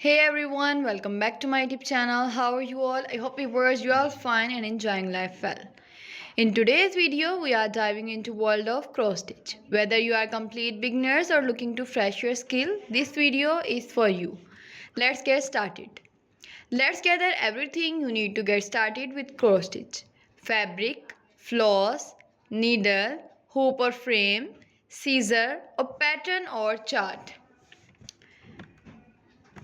Hey everyone, welcome back to my YouTube channel. How are you all? I hope viewers you are all fine and enjoying life well. In today's video, we are diving into world of cross stitch. Whether you are complete beginners or looking to fresh your skill, this video is for you. Let's get started. Let's gather everything you need to get started with cross stitch. Fabric, floss, needle, hoop or frame, scissor, a pattern or chart.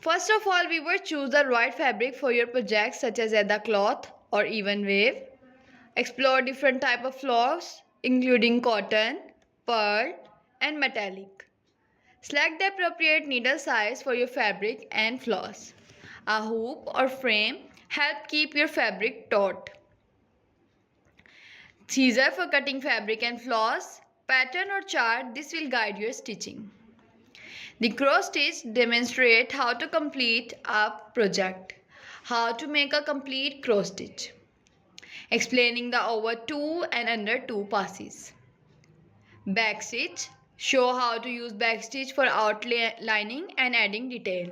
First of all, we will choose the right fabric for your project such as leather cloth or even wave. Explore different type of floss including cotton, pearl and metallic. Select the appropriate needle size for your fabric and floss. A hoop or frame help keep your fabric taut. Scissor for cutting fabric and floss. Pattern or chart, this will guide your stitching. The cross stitch demonstrates how to complete a project. How to make a complete cross stitch. Explaining the over 2 and under 2 passes. Back stitch. Show how to use back stitch for outlining and adding detail.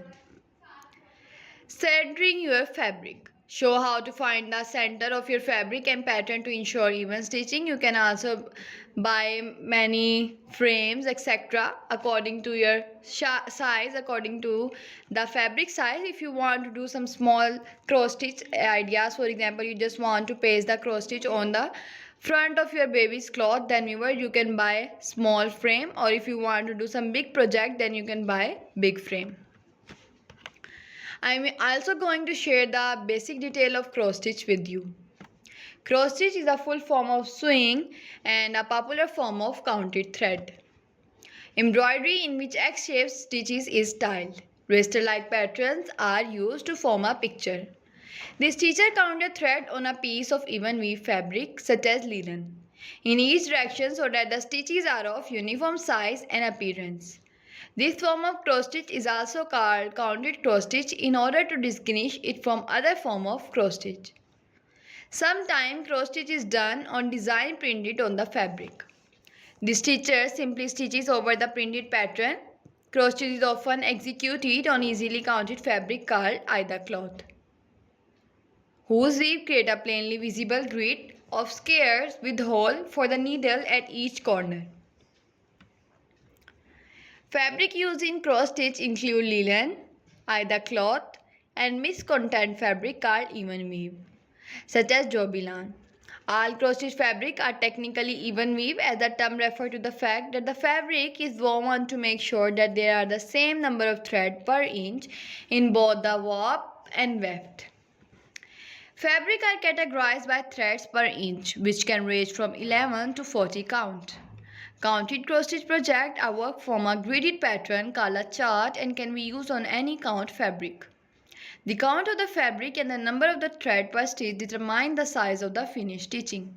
Centering your fabric. Show how to find the center of your fabric and pattern to ensure even stitching. You can also buy many frames etc. according to your size, according to the fabric size. If you want to do some small cross stitch ideas, for example, you just want to paste the cross stitch on the front of your baby's cloth, then you can buy small frame, or if you want to do some big project, then you can buy big frame. I'm also going to share the basic detail of cross stitch with you. Cross stitch is a full form of sewing and a popular form of counted thread. Embroidery in which X-shaped stitches is styled. Raster-like patterns are used to form a picture. The stitcher counted thread on a piece of even weave fabric such as linen in each direction so that the stitches are of uniform size and appearance. This form of cross stitch is also called counted cross stitch in order to distinguish it from other form of cross stitch. Sometimes cross stitch is done on design printed on the fabric. The stitcher simply stitches over the printed pattern. Cross stitch is often executed on easily counted fabric called either cloth, whose weave create a plainly visible grid of squares with hole for the needle at each corner. Fabric used in cross stitch include linen, either cloth, and mixed content fabric called even weave, such as jobilan. All cross stitch fabric are technically even weave, as the term refers to the fact that the fabric is woven to make sure that there are the same number of threads per inch in both the warp and weft. Fabric are categorized by threads per inch, which can range from 11 to 40 count. Counted cross stitch projects are worked from a gridded pattern called a chart and can be used on any count fabric. The count of the fabric and the number of the thread per stitch determine the size of the finished stitching.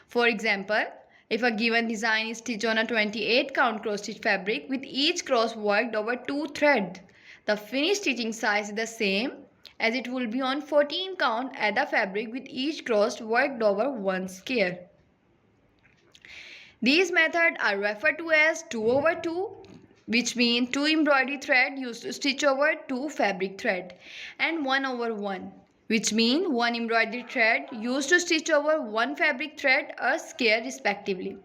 For example, if a given design is stitched on a 28 count cross stitch fabric with each cross worked over 2 threads, the finished stitching size is the same as it will be on 14 count at the fabric with each cross worked over 1 square. These methods are referred to as 2 over 2, which means 2 embroidery thread used to stitch over 2 fabric thread, and 1 over 1, which means 1 embroidery thread used to stitch over 1 fabric thread or square respectively.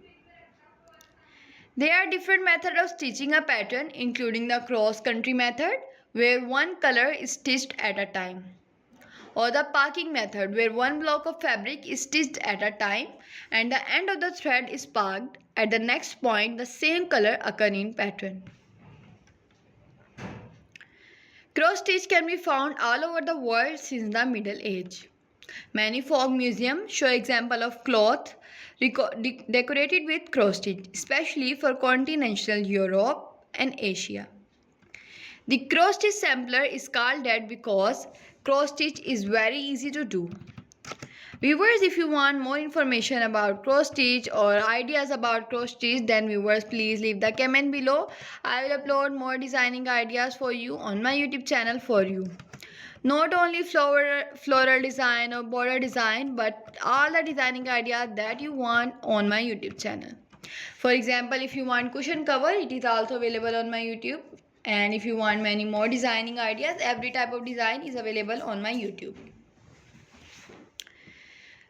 There are different methods of stitching a pattern, including the cross-country method, where one color is stitched at a time, or the parking method, where one block of fabric is stitched at a time and the end of the thread is parked at the next point the same color occur in pattern. Cross stitch can be found all over the world since the Middle Age. Many folk museums show examples of cloth decorated with cross stitch, especially for continental Europe and Asia. The cross stitch sampler is called that because cross stitch is very easy to do. Viewers, if you want more information about cross stitch or ideas about cross stitch, then viewers please leave the comment below. I will upload more designing ideas for you on my YouTube channel for you. Not only floral design or border design, but all the designing ideas that you want on my YouTube channel. For example, if you want cushion cover, it is also available on my YouTube. And if you want many more designing ideas, every type of design is available on my YouTube.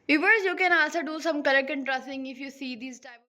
Viewers, you can also do some color contrasting if you see these type